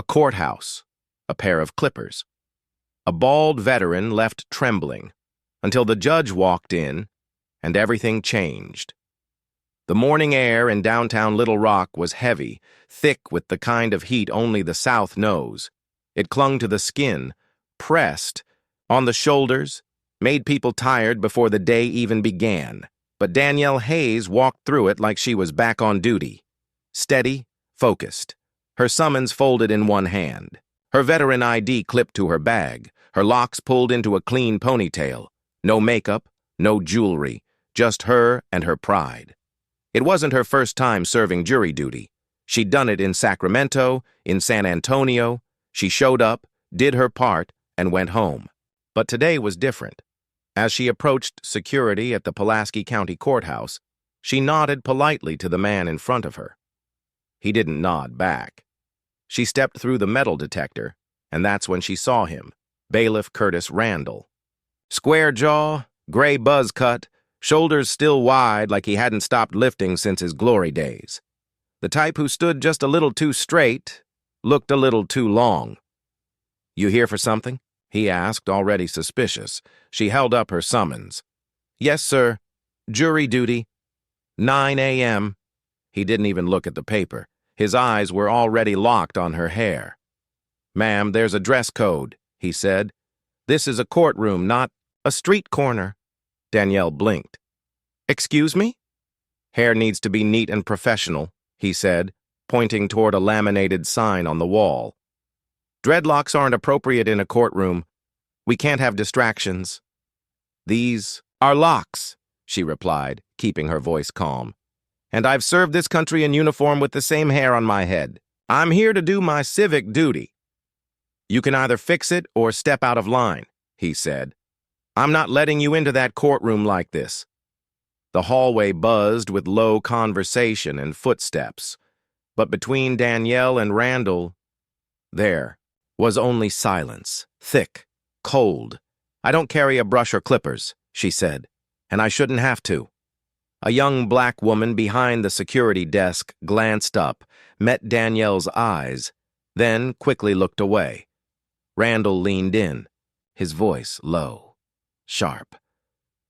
A courthouse, a pair of clippers. A bald veteran left trembling until the judge walked in and everything changed. The morning air in downtown Little Rock was heavy, thick with the kind of heat only the South knows. It clung to the skin, pressed, on the shoulders, made people tired before the day even began. But Danielle Hayes walked through it like she was back on duty. Steady, focused, her summons folded in one hand, her veteran ID clipped to her bag, her locks pulled into a clean ponytail. No makeup, no jewelry, just her and her pride. It wasn't her first time serving jury duty. She'd done it in Sacramento, in San Antonio. She showed up, did her part, and went home. But today was different. As she approached security at the Pulaski County Courthouse, she nodded politely to the man in front of her. He didn't nod back. She stepped through the metal detector, and that's when she saw him, Bailiff Curtis Randall. Square jaw, gray buzz cut, shoulders still wide like he hadn't stopped lifting since his glory days. The type who stood just a little too straight, looked a little too long. "You here for something?" he asked, already suspicious. She held up her summons. "Yes, sir. Jury duty. 9 a.m. He didn't even look at the paper. His eyes were already locked on her hair. "Ma'am, there's a dress code," he said. "This is a courtroom, not a street corner." Danielle blinked. "Excuse me?" "Hair needs to be neat and professional," he said, pointing toward a laminated sign on the wall. "Dreadlocks aren't appropriate in a courtroom. We can't have distractions." "These are locks," she replied, keeping her voice calm. "And I've served this country in uniform with the same hair on my head. I'm here to do my civic duty." "You can either fix it or step out of line," he said. "I'm not letting you into that courtroom like this." The hallway buzzed with low conversation and footsteps, but between Danielle and Randall, there was only silence, thick, cold. "I don't carry a brush or clippers," she said, "and I shouldn't have to." A young black woman behind the security desk glanced up, met Danielle's eyes, then quickly looked away. Randall leaned in, his voice low, sharp.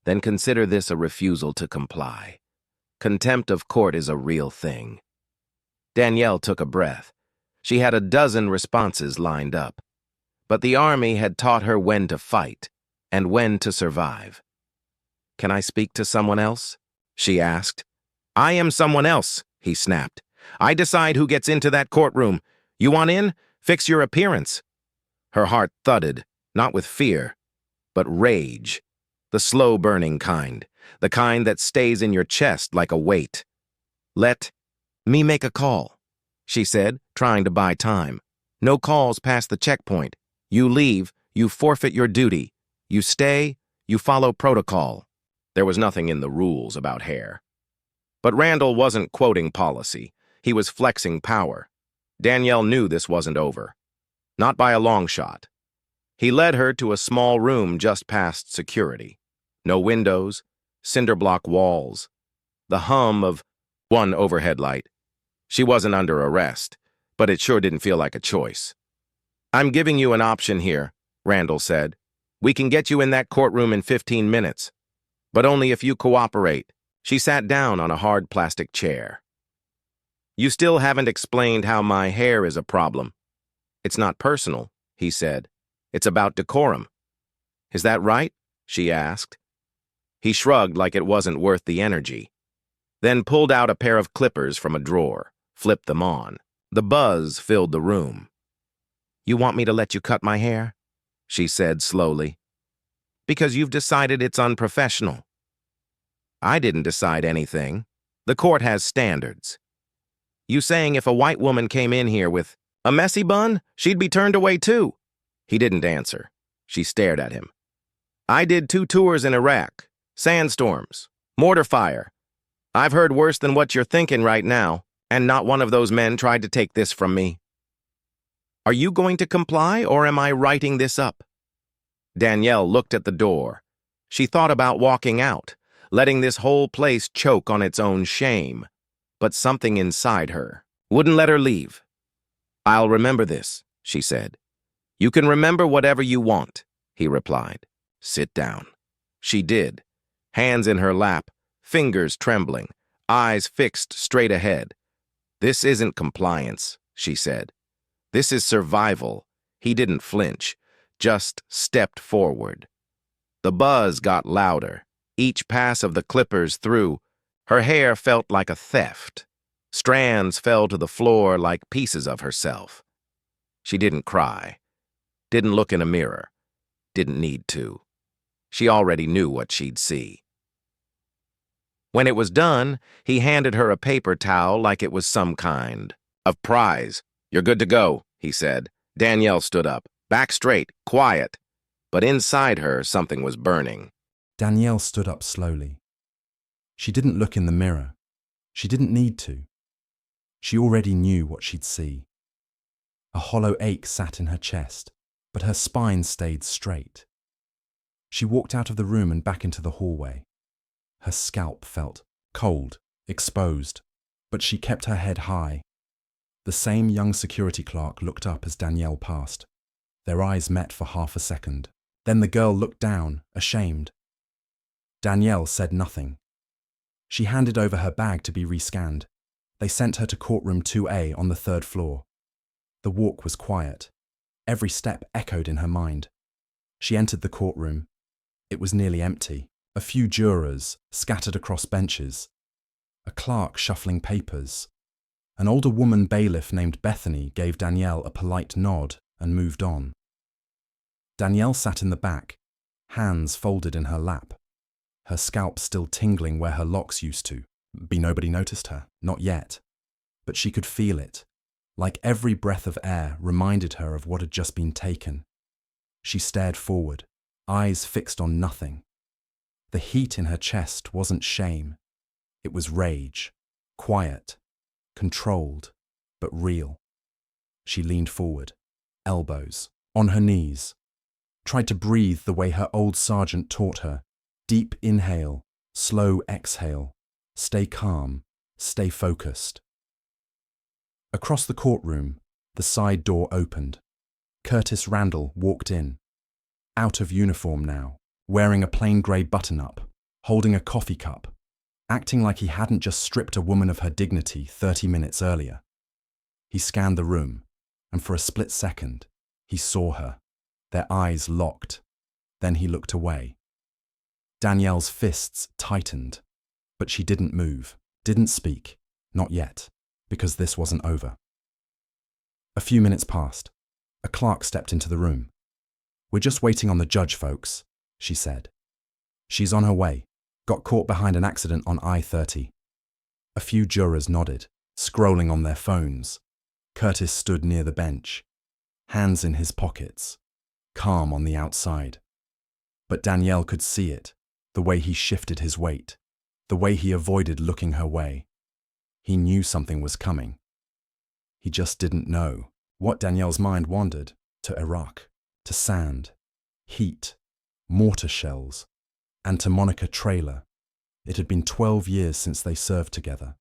"Then consider this a refusal to comply. Contempt of court is a real thing." Danielle took a breath. She had a dozen responses lined up. But the Army had taught her when to fight and when to survive. "Can I speak to someone else?" she asked. "I am someone else," he snapped. "I decide who gets into that courtroom. You want in? Fix your appearance." Her heart thudded, not with fear, but rage. The slow-burning kind, the kind that stays in your chest like a weight. "Let me make a call," she said, trying to buy time. "No calls past the checkpoint. You leave, you forfeit your duty. You stay, you follow protocol." There was nothing in the rules about hair. But Randall wasn't quoting policy. He was flexing power. Danielle knew this wasn't over. Not by a long shot. He led her to a small room just past security. No windows, cinder-block walls. The hum of one overhead light. She wasn't under arrest, but it sure didn't feel like a choice. "I'm giving you an option here," Randall said. "We can get you in that courtroom in 15 minutes. But only if you cooperate." She sat down on a hard plastic chair. "You still haven't explained how my hair is a problem." "It's not personal," he said. "It's about decorum." "Is that right?" she asked. He shrugged like it wasn't worth the energy, then pulled out a pair of clippers from a drawer, flipped them on. The buzz filled the room. "You want me to let you cut my hair?" she said slowly. "Because you've decided it's unprofessional." "I didn't decide anything. The court has standards." "You saying if a white woman came in here with a messy bun, she'd be turned away too?" He didn't answer. She stared at him. "I did 2 tours in Iraq. Sandstorms. Mortar fire. I've heard worse than what you're thinking right now, and not one of those men tried to take this from me." "Are you going to comply, or am I writing this up?" Danielle looked at the door. She thought about walking out, letting this whole place choke on its own shame. But something inside her wouldn't let her leave. "I'll remember this," she said. "You can remember whatever you want," he replied. "Sit down." She did, hands in her lap, fingers trembling, eyes fixed straight ahead. "This isn't compliance," she said. "This is survival." He didn't flinch, just stepped forward. The buzz got louder. Each pass of the clippers through, her hair felt like a theft. Strands fell to the floor like pieces of herself. She didn't cry, didn't look in a mirror, didn't need to. She already knew what she'd see. When it was done, he handed her a paper towel like it was some kind of prize. "You're good to go," he said. Danielle stood up. Back straight, quiet. But inside her, something was burning. Danielle stood up slowly. She didn't look in the mirror. She didn't need to. She already knew what she'd see. A hollow ache sat in her chest, but her spine stayed straight. She walked out of the room and back into the hallway. Her scalp felt cold, exposed, but she kept her head high. The same young security clerk looked up as Danielle passed. Their eyes met for half a second. Then the girl looked down, ashamed. Danielle said nothing. She handed over her bag to be rescanned. They sent her to courtroom 2A on the 3rd floor. The walk was quiet. Every step echoed in her mind. She entered the courtroom. It was nearly empty. A few jurors scattered across benches. A clerk shuffling papers. An older woman bailiff named Bethany gave Danielle a polite nod and moved on. Danielle sat in the back, hands folded in her lap, her scalp still tingling where her locks used to. Nobody noticed her, not yet. But she could feel it, like every breath of air reminded her of what had just been taken. She stared forward, eyes fixed on nothing. The heat in her chest wasn't shame. It was rage, quiet, controlled, but real. She leaned forward, elbows, on her knees, tried to breathe the way her old sergeant taught her. Deep inhale, slow exhale, stay calm, stay focused. Across the courtroom, the side door opened. Curtis Randall walked in, out of uniform now, wearing a plain grey button-up, holding a coffee cup, acting like he hadn't just stripped a woman of her dignity 30 minutes earlier. He scanned the room, and for a split second, he saw her. Their eyes locked. Then he looked away. Danielle's fists tightened, but she didn't move, didn't speak, not yet, because this wasn't over. A few minutes passed. A clerk stepped into the room. "We're just waiting on the judge, folks," she said. "She's on her way. Got caught behind an accident on I-30. A few jurors nodded, scrolling on their phones. Curtis stood near the bench, hands in his pockets, calm on the outside. But Danielle could see it, the way he shifted his weight, the way he avoided looking her way. He knew something was coming. He just didn't know. What Danielle's mind wandered to Iraq, to sand, heat, mortar shells, and to Monica Traylor. It had been 12 years since they served together.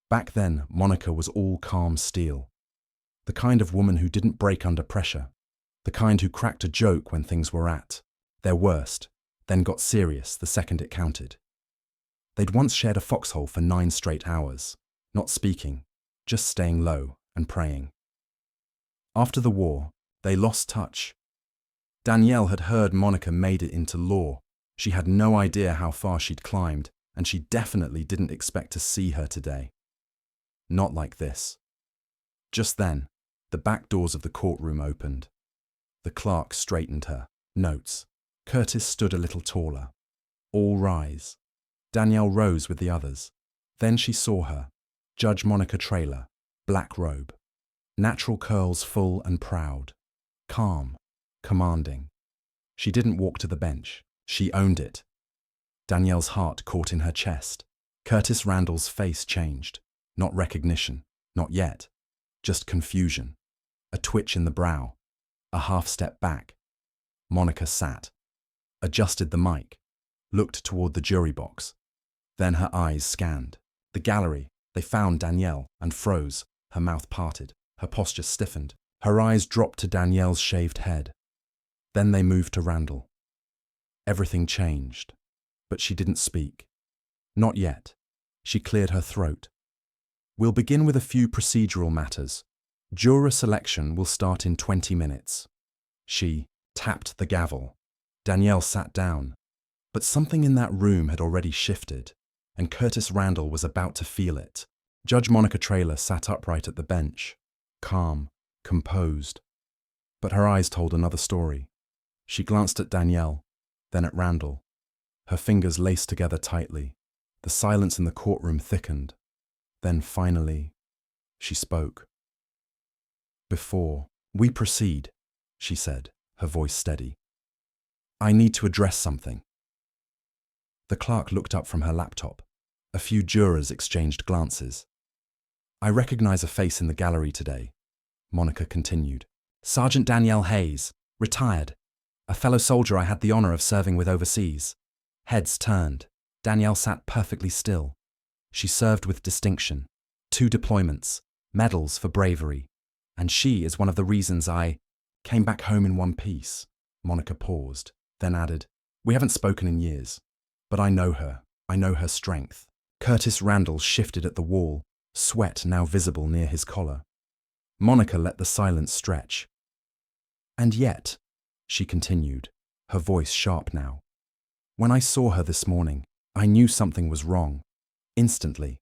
Back then, Monica was all calm steel. The kind of woman who didn't break under pressure. The kind who cracked a joke when things were at their worst, then got serious the second it counted. They'd once shared a foxhole for 9 straight hours, not speaking, just staying low and praying. After the war, they lost touch. Danielle had heard Monica made it into law. She had no idea how far she'd climbed, and she definitely didn't expect to see her today. Not like this. Just then, the back doors of the courtroom opened. The clerk straightened her. Notes. Curtis stood a little taller. All rise. Danielle rose with the others. Then she saw her. Judge Monica Traylor, black robe. Natural curls full and proud. Calm, commanding. She didn't walk to the bench. She owned it. Danielle's heart caught in her chest. Curtis Randall's face changed. Not recognition. Not yet. Just confusion. A twitch in the brow. A half step back. Monica sat. Adjusted the mic. Looked toward the jury box. Then her eyes scanned. The gallery. They found Danielle and froze, her mouth parted, Her posture stiffened. Her eyes dropped to Danielle's shaved head. Then they moved to Randall. Everything changed, but she didn't speak. Not yet. She cleared her throat. We'll begin with a few procedural matters. Juror selection will start in 20 minutes. She tapped the gavel. Danielle sat down. But something in that room had already shifted, and Curtis Randall was about to feel it. Judge Monica Traylor sat upright at the bench, calm, composed. But her eyes told another story. She glanced at Danielle, then at Randall. Her fingers laced together tightly. The silence in the courtroom thickened. Then finally, she spoke. "Before we proceed," she said, her voice steady, "I need to address something." The clerk looked up from her laptop. A few jurors exchanged glances. "I recognize a face in the gallery today," Monica continued. "Sergeant Danielle Hayes, retired. A fellow soldier I had the honor of serving with overseas." Heads turned. Danielle sat perfectly still. She served with distinction. 2 deployments, medals for bravery. And she is one of the reasons I came back home in one piece. Monica paused, then added, "We haven't spoken in years. But I know her. I know her strength." Curtis Randall shifted at the wall, sweat now visible near his collar. Monica let the silence stretch. "And yet," she continued, her voice sharp now, "when I saw her this morning, I knew something was wrong. Instantly."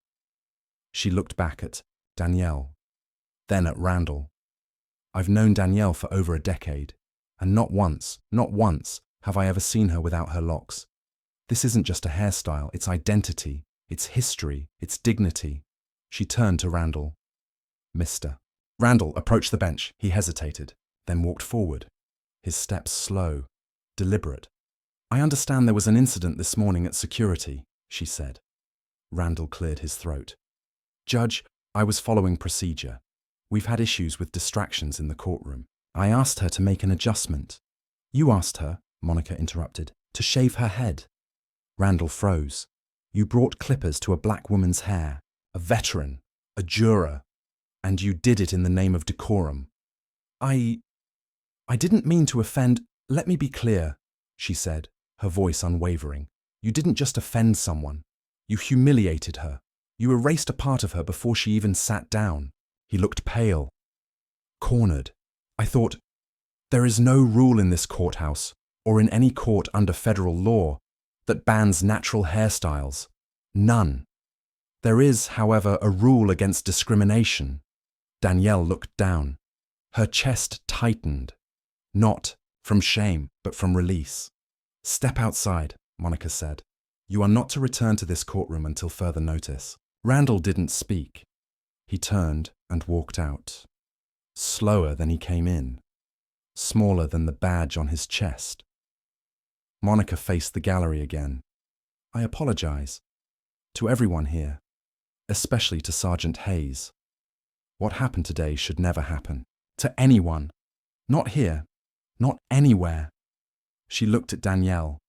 She looked back at Danielle, then at Randall. "I've known Danielle for over a decade, and not once have I ever seen her without her locks. This isn't just a hairstyle, it's identity, it's history, it's dignity." She turned to Randall. "Mr." Randall approached the bench. He hesitated, then walked forward, his steps slow, deliberate. "I understand there was an incident this morning at security," she said. Randall cleared his throat. "Judge, I was following procedure. We've had issues with distractions in the courtroom. I asked her to make an adjustment." "You asked her," Monica interrupted, "to shave her head." Randall froze. "You brought clippers to a black woman's hair, a veteran, a juror, and you did it in the name of decorum." I didn't mean to offend." "Let me be clear," she said, her voice unwavering. "You didn't just offend someone. You humiliated her. You erased a part of her before she even sat down." He looked pale, cornered. "I thought, there is no rule in this courthouse, or in any court under federal law, that bans natural hairstyles. None. There is, however, a rule against discrimination." Danielle looked down. Her chest tightened, not from shame, but from release. "Step outside," Monica said. "You are not to return to this courtroom until further notice." Randall didn't speak. He turned and walked out. Slower than he came in. Smaller than the badge on his chest. Monica faced the gallery again. "I apologize. To everyone here. Especially to Sergeant Hayes. What happened today should never happen. To anyone. Not here. Not anywhere." She looked at Danielle,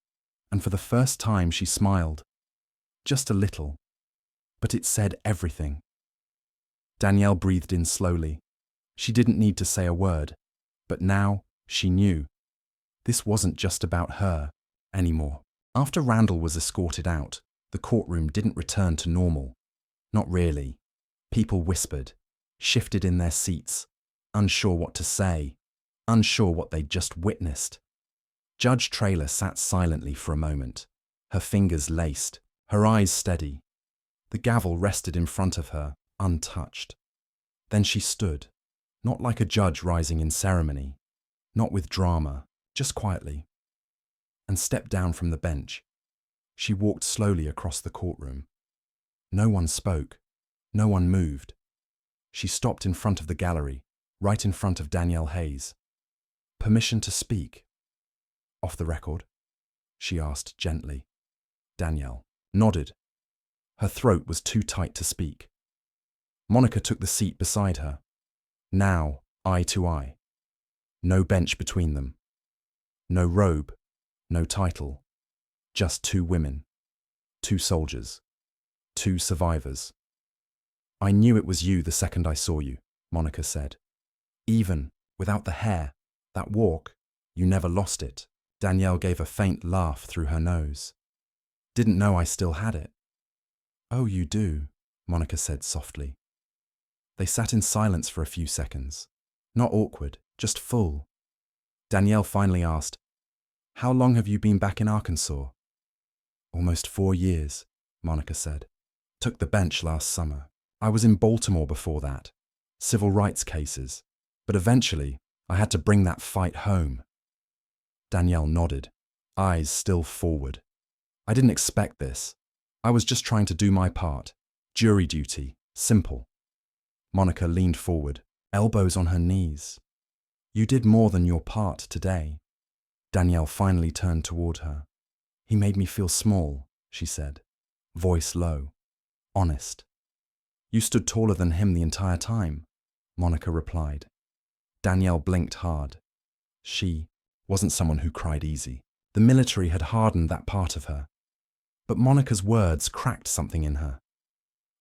and for the first time she smiled. Just a little. But it said everything. Danielle breathed in slowly. She didn't need to say a word, but now she knew. This wasn't just about her anymore. After Randall was escorted out, the courtroom didn't return to normal. Not really. People whispered, shifted in their seats, unsure what to say, unsure what they'd just witnessed. Judge Traylor sat silently for a moment, her fingers laced, her eyes steady. The gavel rested in front of her, untouched. Then she stood, not like a judge rising in ceremony, not with drama, just quietly, and stepped down from the bench. She walked slowly across the courtroom. No one spoke. No one moved. She stopped in front of the gallery, right in front of Danielle Hayes. "Permission to speak?" "Off the record?" she asked gently. Danielle nodded. Her throat was too tight to speak. Monica took the seat beside her. Now, eye to eye. No bench between them. No robe, no title. Just 2 women. 2 soldiers. 2 survivors. "I knew it was you the second I saw you," Monica said. Even without the hair, that walk, you never lost it. Danielle gave a faint laugh through her nose. Didn't know I still had it. Oh, you do, Monica said softly. They sat in silence for a few seconds. Not awkward, just full. Danielle finally asked, "How long have you been back in Arkansas?" "Almost 4 years, Monica said. "Took the bench last summer. I was in Baltimore before that. Civil rights cases. But eventually, I had to bring that fight home." Danielle nodded, eyes still forward. "I didn't expect this. I was just trying to do my part. Jury duty, simple." Monica leaned forward, elbows on her knees. "You did more than your part today." Danielle finally turned toward her. "He made me feel small," she said, voice low, honest. "You stood taller than him the entire time," Monica replied. Danielle blinked hard. She wasn't someone who cried easy. The military had hardened that part of her. But Monica's words cracked something in her.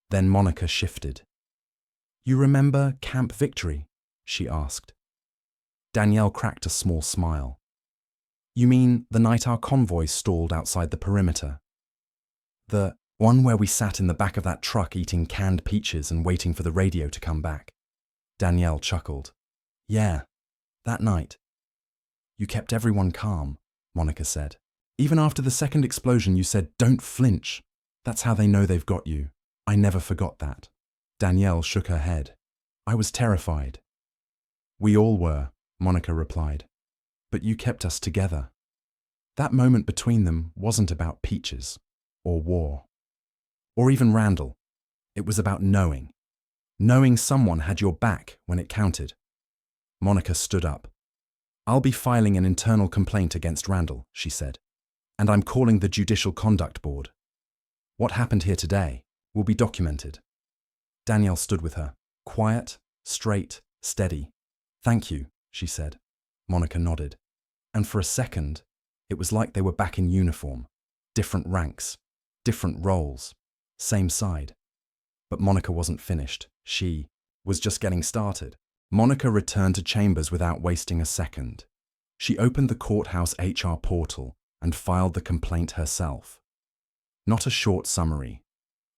Then Monica shifted. "You remember Camp Victory?" she asked. Danielle cracked a small smile. "You mean the night our convoy stalled outside the perimeter? The one where we sat in the back of that truck eating canned peaches and waiting for the radio to come back?" Danielle chuckled. "Yeah, that night." "You kept everyone calm," Monica said. "Even after the second explosion you said, 'Don't flinch.' That's how they know they've got you. I never forgot that." Danielle shook her head. "I was terrified." "We all were," Monica replied. "But you kept us together." That moment between them wasn't about peaches, or war, or even Randall. It was about knowing someone had your back when it counted. Monica stood up. "I'll be filing an internal complaint against Randall," she said, "and I'm calling the Judicial Conduct Board. What happened here today will be documented." Danielle stood with her, quiet, straight, steady. "Thank you," she said. Monica nodded. And for a second, it was like they were back in uniform. Different ranks, different roles, same side. But Monica wasn't finished. She was just getting started. Monica returned to chambers without wasting a second. She opened the courthouse HR portal and filed the complaint herself. Not a short summary,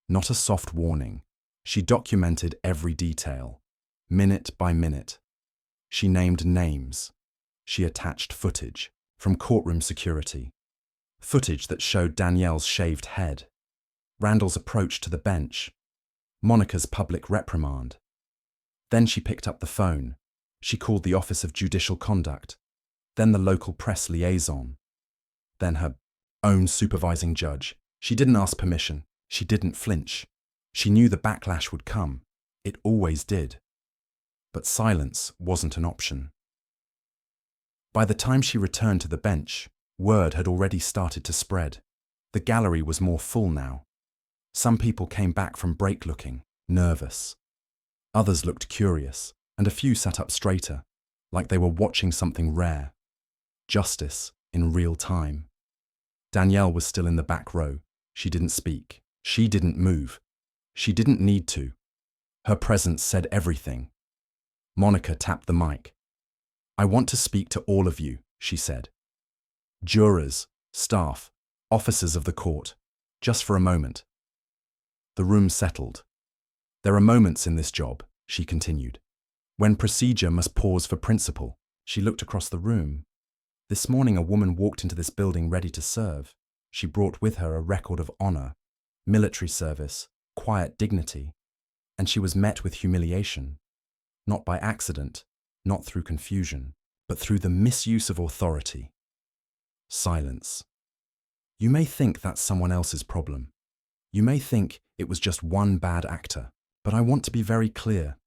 not a soft warning. She documented every detail, minute by minute. She named names. She attached footage from courtroom security. Footage that showed Danielle's shaved head, Randall's approach to the bench, Monica's public reprimand. Then she picked up the phone. She called the Office of Judicial Conduct, then the local press liaison, then her own supervising judge. She didn't ask permission. She didn't flinch. She knew the backlash would come. It always did. But silence wasn't an option. By the time she returned to the bench, word had already started to spread. The gallery was more full now. Some people came back from break looking nervous. Others looked curious, and a few sat up straighter, like they were watching something rare. Justice in real time. Danielle was still in the back row. She didn't speak. She didn't move. She didn't need to. Her presence said everything. Monica tapped the mic. "I want to speak to all of you," she said. "Jurors, staff, officers of the court, just for a moment." The room settled. "There are moments in this job," she continued, "when procedure must pause for principle." She looked across the room. "This morning a woman walked into this building ready to serve. She brought with her a record of honor, military service, quiet dignity, and she was met with humiliation. Not by accident, not through confusion, but through the misuse of authority." Silence. You may think that's someone else's problem. You may think it was just one bad actor, but I want to be very clear.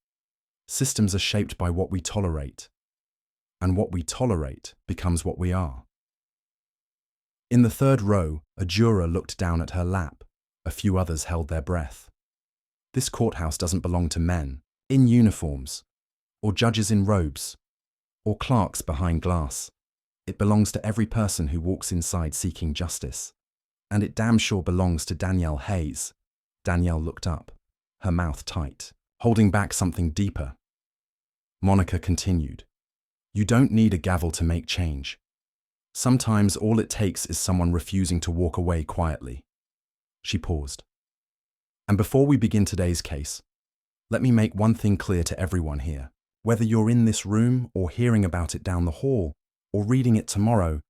Systems are shaped by what we tolerate, and what we tolerate becomes what we are. In the third row, a juror looked down at her lap. A few others held their breath. This courthouse doesn't belong to men in uniforms, or judges in robes, or clerks behind glass. It belongs to every person who walks inside seeking justice. And it damn sure belongs to Danielle Hayes. Danielle looked up, her mouth tight, holding back something deeper. Monica continued. You don't need a gavel to make change. Sometimes all it takes is someone refusing to walk away quietly. She paused. And before we begin today's case, let me make one thing clear to everyone here. Whether you're in this room or hearing about it down the hall or reading it tomorrow,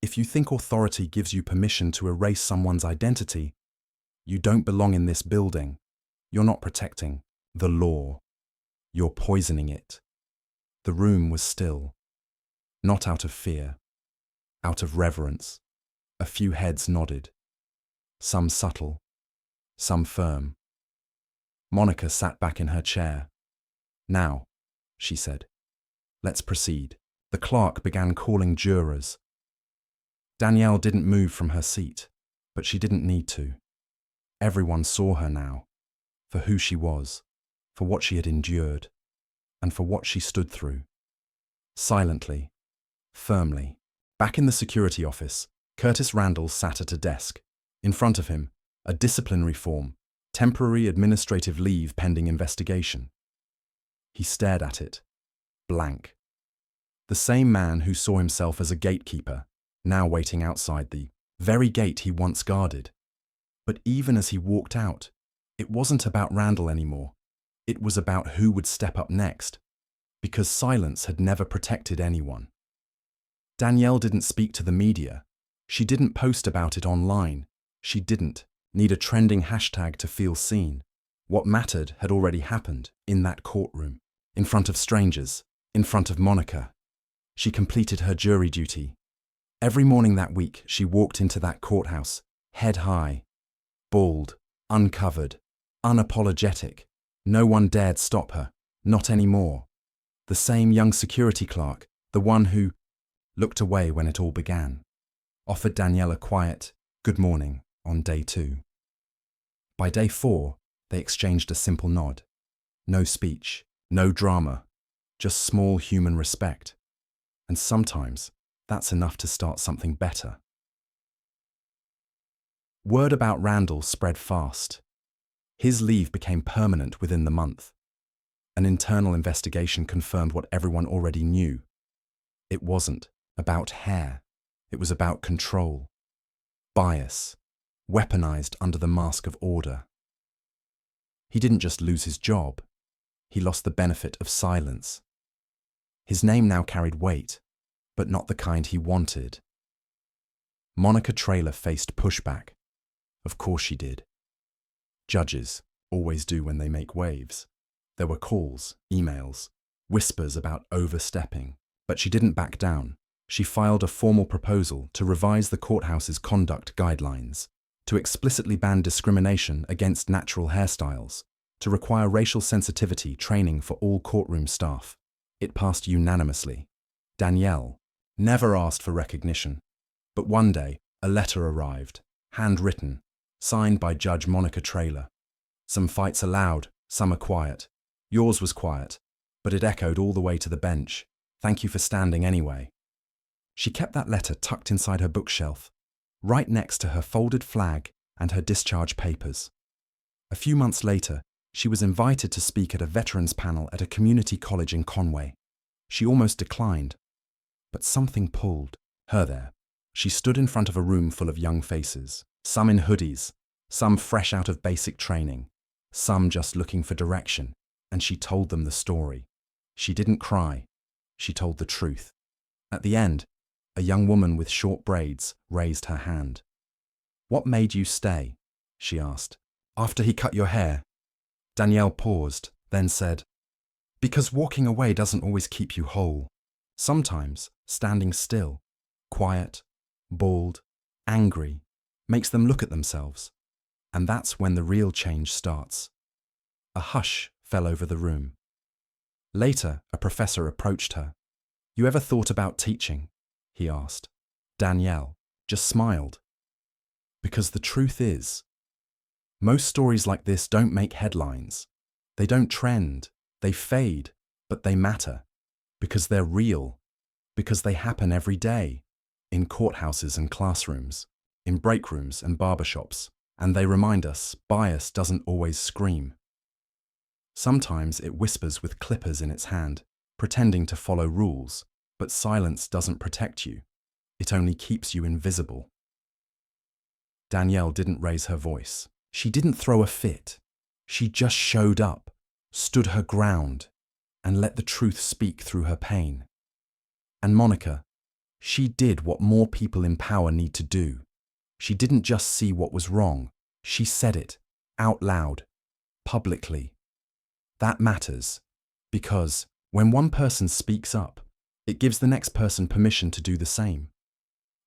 if you think authority gives you permission to erase someone's identity, you don't belong in this building. You're not protecting the law. You're poisoning it. The room was still, not out of fear, out of reverence. A few heads nodded, some subtle, some firm. Monica sat back in her chair. Now, she said, let's proceed. The clerk began calling jurors. Danielle didn't move from her seat, but she didn't need to. Everyone saw her now, for who she was, for what she had endured, and for what she stood through. Silently, firmly. Back in the security office, Curtis Randall sat at a desk. In front of him, a disciplinary form, temporary administrative leave pending investigation. He stared at it, blank. The same man who saw himself as a gatekeeper, now waiting outside the very gate he once guarded. But even as he walked out, it wasn't about Randall anymore. It was about who would step up next, because silence had never protected anyone. Danielle didn't speak to the media. She didn't post about it online. She didn't need a trending hashtag to feel seen. What mattered had already happened in that courtroom, in front of strangers, in front of Monica. She completed her jury duty. Every morning that week, she walked into that courthouse, head high, bald, uncovered, unapologetic. No one dared stop her, not anymore. The same young security clerk, the one who looked away when it all began, offered Danielle a quiet good morning on day 2. By day 4, they exchanged a simple nod. No speech, no drama, just small human respect. And sometimes that's enough to start something better. Word about Randall spread fast. His leave became permanent within the month. An internal investigation confirmed what everyone already knew. It wasn't about hair. It was about control, bias, weaponized under the mask of order. He didn't just lose his job. He lost the benefit of silence. His name now carried weight, but not the kind he wanted. Monica Traylor faced pushback. Of course she did. Judges always do when they make waves. There were calls, emails, whispers about overstepping, but she didn't back down. She filed a formal proposal to revise the courthouse's conduct guidelines, to explicitly ban discrimination against natural hairstyles, to require racial sensitivity training for all courtroom staff. It passed unanimously. Danielle never asked for recognition, but one day a letter arrived, handwritten, signed by Judge Monica Traylor. Some fights are loud, some are quiet. Yours was quiet, but it echoed all the way to the bench. Thank you for standing anyway. She kept that letter tucked inside her bookshelf, right next to her folded flag and her discharge papers. A few months later, she was invited to speak at a veterans panel at a community college in Conway. She almost declined, but something pulled her there. She stood in front of a room full of young faces, some in hoodies, some fresh out of basic training, some just looking for direction, and she told them the story. She didn't cry. She told the truth. At the end, a young woman with short braids raised her hand. "What made you stay?" she asked. "After he cut your hair?" Danielle paused, then said, "Because walking away doesn't always keep you whole. Sometimes standing still, quiet, bald, angry, makes them look at themselves. And that's when the real change starts." A hush fell over the room. Later, a professor approached her. "You ever thought about teaching?" he asked. Danielle just smiled. Because the truth is, most stories like this don't make headlines. They don't trend. They fade, but they matter. Because they're real. Because they happen every day. In courthouses and classrooms. In break rooms and barbershops. And they remind us bias doesn't always scream. Sometimes it whispers with clippers in its hand. pretending to follow rules, but silence doesn't protect you. It only keeps you invisible. Danielle didn't raise her voice. She didn't throw a fit. She just showed up, stood her ground, and let the truth speak through her pain. And Monica, she did what more people in power need to do. She didn't just see what was wrong. She said it, out loud, publicly. That matters, because when one person speaks up, it gives the next person permission to do the same.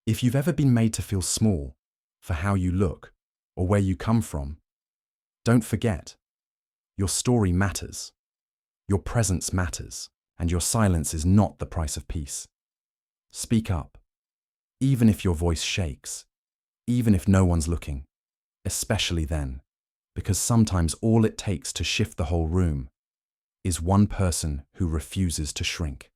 If you've ever been made to feel small for how you look or where you come from, don't forget, your story matters, your presence matters, and your silence is not the price of peace. Speak up, even if your voice shakes, even if no one's looking, especially then, because sometimes all it takes to shift the whole room is one person who refuses to shrink.